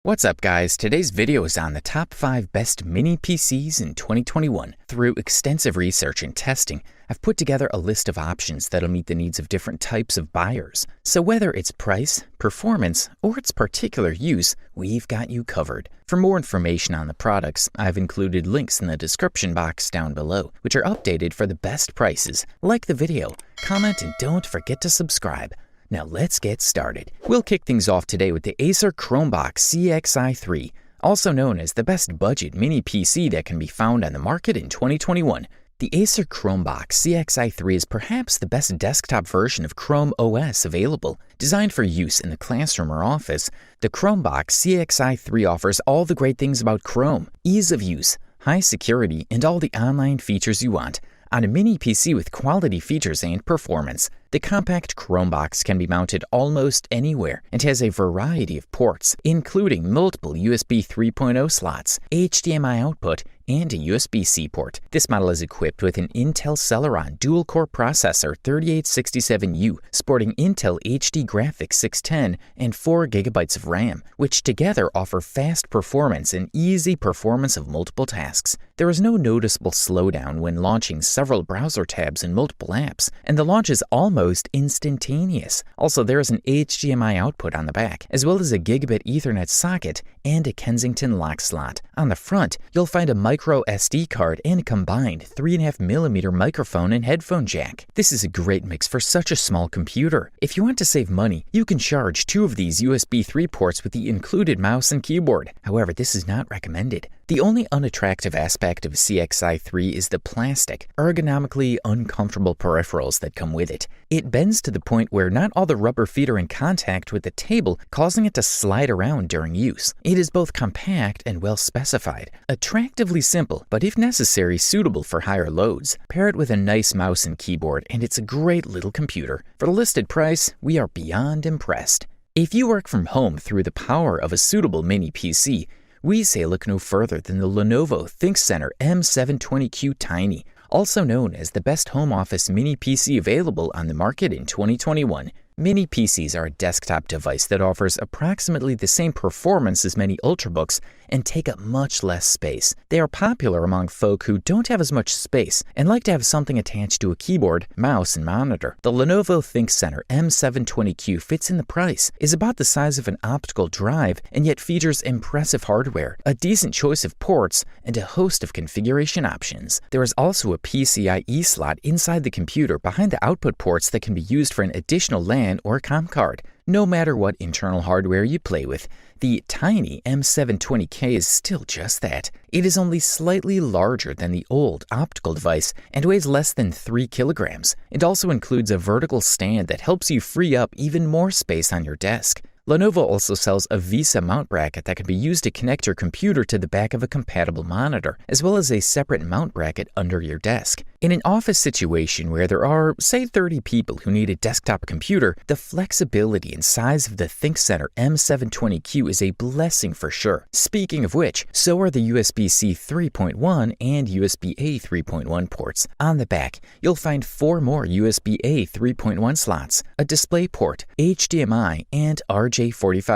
What's up guys, today's video is on the top 5 best mini PCs in 2021. Through extensive research and testing, I've put together a list of options that'll meet the needs of different types of buyers. So whether it's price, performance, or its particular use, we've got you covered. For more information on the products, I've included links in the description box down below, which are updated for the best prices. Like the video, comment, and don't forget to subscribe. Now let's get started. We'll kick things off today with the Acer Chromebox CXI3, also known as the best budget mini PC that can be found on the market in 2021. The Acer Chromebox CXI3 is perhaps the best desktop version of Chrome OS available. Designed for use in the classroom or office, the Chromebox CXI3 offers all the great things about Chrome: ease of use, high security, and all the online features you want on a mini PC with quality features and performance. The compact Chromebox can be mounted almost anywhere and has a variety of ports, including multiple USB 3.0 slots, HDMI output, and a USB-C port. This model is equipped with an Intel Celeron dual-core processor 3867U, sporting Intel HD Graphics 610 and 4 GB of RAM, which together offer fast performance and easy performance of multiple tasks. There is no noticeable slowdown when launching several browser tabs and multiple apps, and the launch is almost instantaneous. Also, there is an HDMI output on the back, as well as a gigabit Ethernet socket and a Kensington lock slot. On the front, you'll find a micro SD card and a combined 3.5mm microphone and headphone jack. This is a great mix for such a small computer. If you want to save money, you can charge 2 of these USB 3 ports with the included mouse and keyboard. However, this is not recommended. The only unattractive aspect of CXI3 is the plastic, ergonomically uncomfortable peripherals that come with it. It bends to the point where not all the rubber feet are in contact with the table, causing it to slide around during use. It is both compact and well specified, attractively simple, but if necessary, suitable for higher loads. Pair it with a nice mouse and keyboard, and it's a great little computer. For the listed price, we are beyond impressed. If you work from home through the power of a suitable mini PC, we say look no further than the Lenovo ThinkCentre M720q Tiny, also known as the best home office mini PC available on the market in 2021. Mini PCs are a desktop device that offers approximately the same performance as many Ultrabooks and take up much less space. They are popular among folk who don't have as much space and like to have something attached to a keyboard, mouse, and monitor. The Lenovo ThinkCentre M720q fits in the price, is about the size of an optical drive, and yet features impressive hardware, a decent choice of ports, and a host of configuration options. There is also a PCIe slot inside the computer behind the output ports that can be used for an additional LAN or COM card. No matter what internal hardware you play with, the Tiny M720K is still just that. It is only slightly larger than the old optical device and weighs less than 3 kilograms. It also includes a vertical stand that helps you free up even more space on your desk. Lenovo also sells a VESA mount bracket that can be used to connect your computer to the back of a compatible monitor, as well as a separate mount bracket under your desk. In an office situation where there are, say, 30 people who need a desktop computer, the flexibility and size of the ThinkCentre M720q is a blessing for sure. Speaking of which, so are the USB-C 3.1 and USB-A 3.1 ports. On the back, you'll find 4 more USB-A 3.1 slots, a display port, HDMI, and RJ45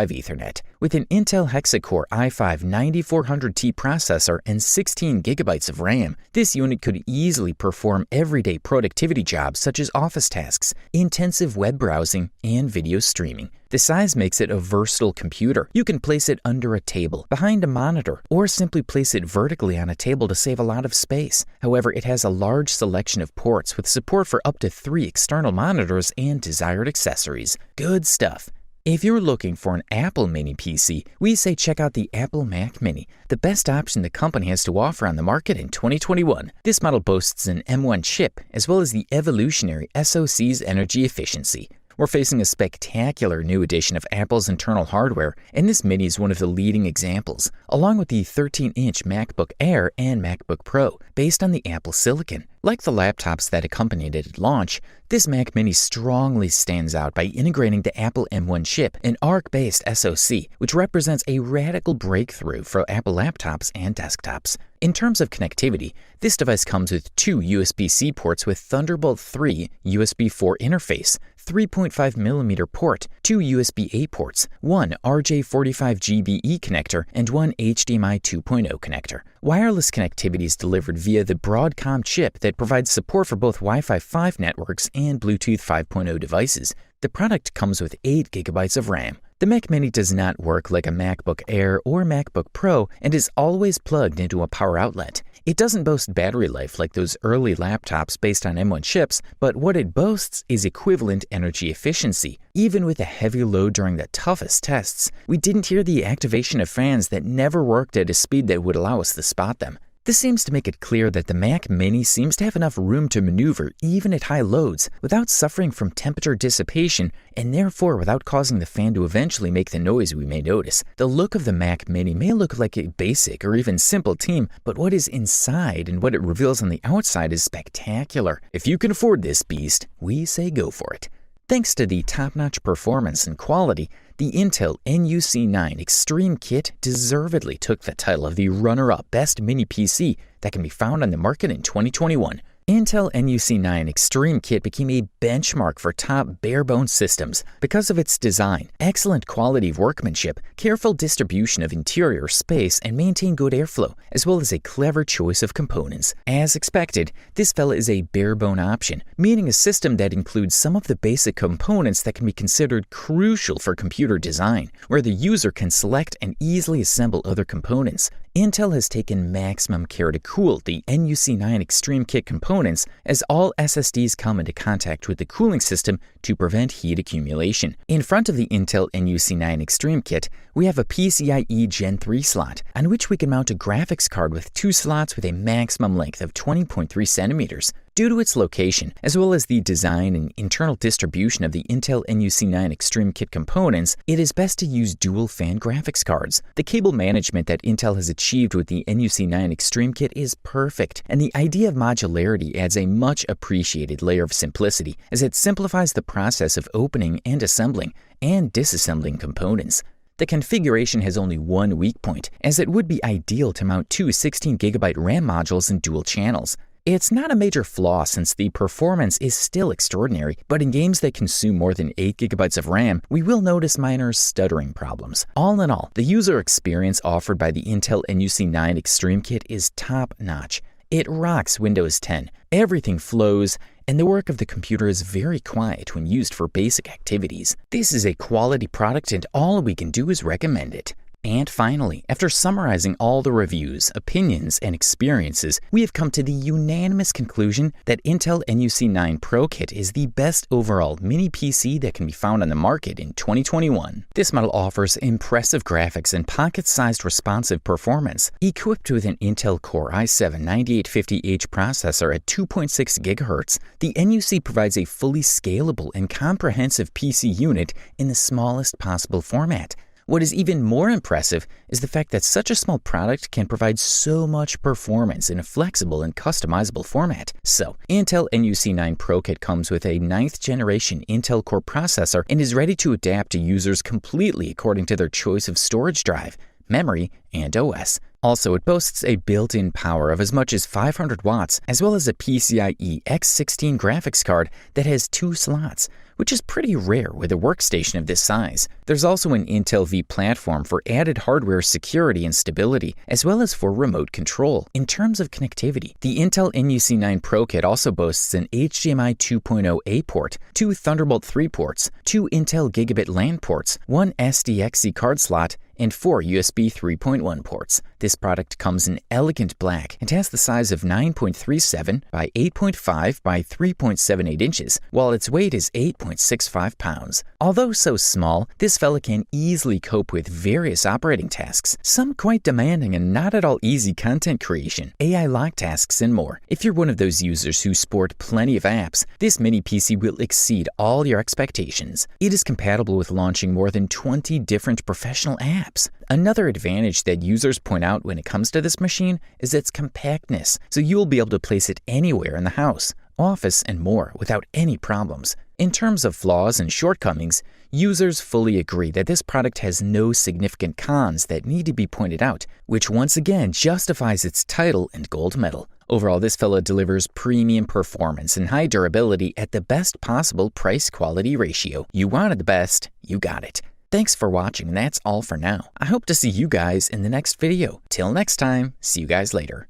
Ethernet. With an Intel Hexa-Core i5-9400T processor and 16 GB of RAM, this unit could easily perform everyday productivity jobs such as office tasks, intensive web browsing, and video streaming. The size makes it a versatile computer. You can place it under a table, behind a monitor, or simply place it vertically on a table to save a lot of space. However, it has a large selection of ports with support for up to 3 external monitors and desired accessories. Good stuff. If you're looking for an Apple mini PC, we say check out the Apple Mac Mini, the best option the company has to offer on the market in 2021. This model boasts an M1 chip, as well as the evolutionary SoC's energy efficiency. We're facing a spectacular new edition of Apple's internal hardware, and this Mini is one of the leading examples, along with the 13-inch MacBook Air and MacBook Pro, based on the Apple Silicon. Like the laptops that accompanied it at launch, this Mac Mini strongly stands out by integrating the Apple M1 chip, an ARC-based SoC, which represents a radical breakthrough for Apple laptops and desktops. In terms of connectivity, this device comes with 2 USB-C ports with Thunderbolt 3 USB 4 interface, 3.5mm port, 2 USB A ports, 1 RJ45GBE connector, and 1 HDMI 2.0 connector. Wireless connectivity is delivered via the Broadcom chip that provides support for both Wi-Fi 5 networks and Bluetooth 5.0 devices. The product comes with 8GB of RAM. The Mac Mini does not work like a MacBook Air or MacBook Pro and is always plugged into a power outlet. It doesn't boast battery life like those early laptops based on M1 chips, but what it boasts is equivalent energy efficiency. Even with a heavy load during the toughest tests, we didn't hear the activation of fans that never worked at a speed that would allow us to spot them. This seems to make it clear that the Mac Mini seems to have enough room to maneuver even at high loads without suffering from temperature dissipation and therefore without causing the fan to eventually make the noise we may notice. The look of the Mac Mini may look like a basic or even simple team, but what is inside and what it reveals on the outside is spectacular. If you can afford this beast, we say go for it. Thanks to the top-notch performance and quality, the Intel NUC9 Extreme Kit deservedly took the title of the runner-up Best Mini PC that can be found on the market in 2021. Intel NUC9 Extreme Kit became a benchmark for top bare-bones systems because of its design, excellent quality of workmanship, careful distribution of interior space, and maintained good airflow, as well as a clever choice of components. As expected, this fella is a bare-bone option, meaning a system that includes some of the basic components that can be considered crucial for computer design, where the user can select and easily assemble other components. Intel has taken maximum care to cool the NUC9 Extreme Kit components, as all SSDs come into contact with the cooling system to prevent heat accumulation. In front of the Intel NUC9 Extreme Kit, we have a PCIe Gen 3 slot, on which we can mount a graphics card with 2 slots with a maximum length of 20.3 centimeters. Due to its location, as well as the design and internal distribution of the Intel NUC9 Extreme Kit components, it is best to use dual-fan graphics cards. The cable management that Intel has achieved with the NUC9 Extreme Kit is perfect, and the idea of modularity adds a much-appreciated layer of simplicity, as it simplifies the process of opening and assembling and disassembling components. The configuration has only one weak point, as it would be ideal to mount 2 16GB RAM modules in dual channels. It's not a major flaw since the performance is still extraordinary, but in games that consume more than 8GB of RAM, we will notice minor stuttering problems. All in all, the user experience offered by the Intel NUC9 Extreme Kit is top-notch. It rocks Windows 10, everything flows, and the work of the computer is very quiet when used for basic activities. This is a quality product and all we can do is recommend it. And finally, after summarizing all the reviews, opinions, and experiences, we have come to the unanimous conclusion that Intel NUC9 Pro Kit is the best overall mini PC that can be found on the market in 2021. This model offers impressive graphics and pocket-sized responsive performance. Equipped with an Intel Core i7-9850H processor at 2.6 GHz, the NUC provides a fully scalable and comprehensive PC unit in the smallest possible format. What is even more impressive is the fact that such a small product can provide so much performance in a flexible and customizable format. So, Intel NUC9 Pro Kit comes with a 9th generation Intel Core processor and is ready to adapt to users completely according to their choice of storage drive, memory, and OS. Also, it boasts a built-in power of as much as 500 watts, as well as a PCIe X16 graphics card that has 2 slots, which is pretty rare with a workstation of this size. There's also an Intel V platform for added hardware security and stability, as well as for remote control. In terms of connectivity, the Intel NUC9 Pro Kit also boasts an HDMI 2.0 A port, 2 Thunderbolt 3 ports, 2 Intel Gigabit LAN ports, 1 SDXC card slot, and 4 USB 3.1 ports. This product comes in elegant black and has the size of 9.37 by 8.5 by 3.78 inches, while its weight is 8.65 pounds. Although so small, this fella can easily cope with various operating tasks, some quite demanding and not at all easy content creation, AI lock tasks, and more. If you're one of those users who sport plenty of apps, this mini PC will exceed all your expectations. It is compatible with launching more than 20 different professional apps. Another advantage that users point out when it comes to this machine is its compactness, so you'll be able to place it anywhere in the house, office, and more without any problems. In terms of flaws and shortcomings, users fully agree that this product has no significant cons that need to be pointed out, which once again justifies its title and gold medal. Overall, this fella delivers premium performance and high durability at the best possible price-quality ratio. You wanted the best, you got it. Thanks for watching, and that's all for now. I hope to see you guys in the next video. Till next time, see you guys later.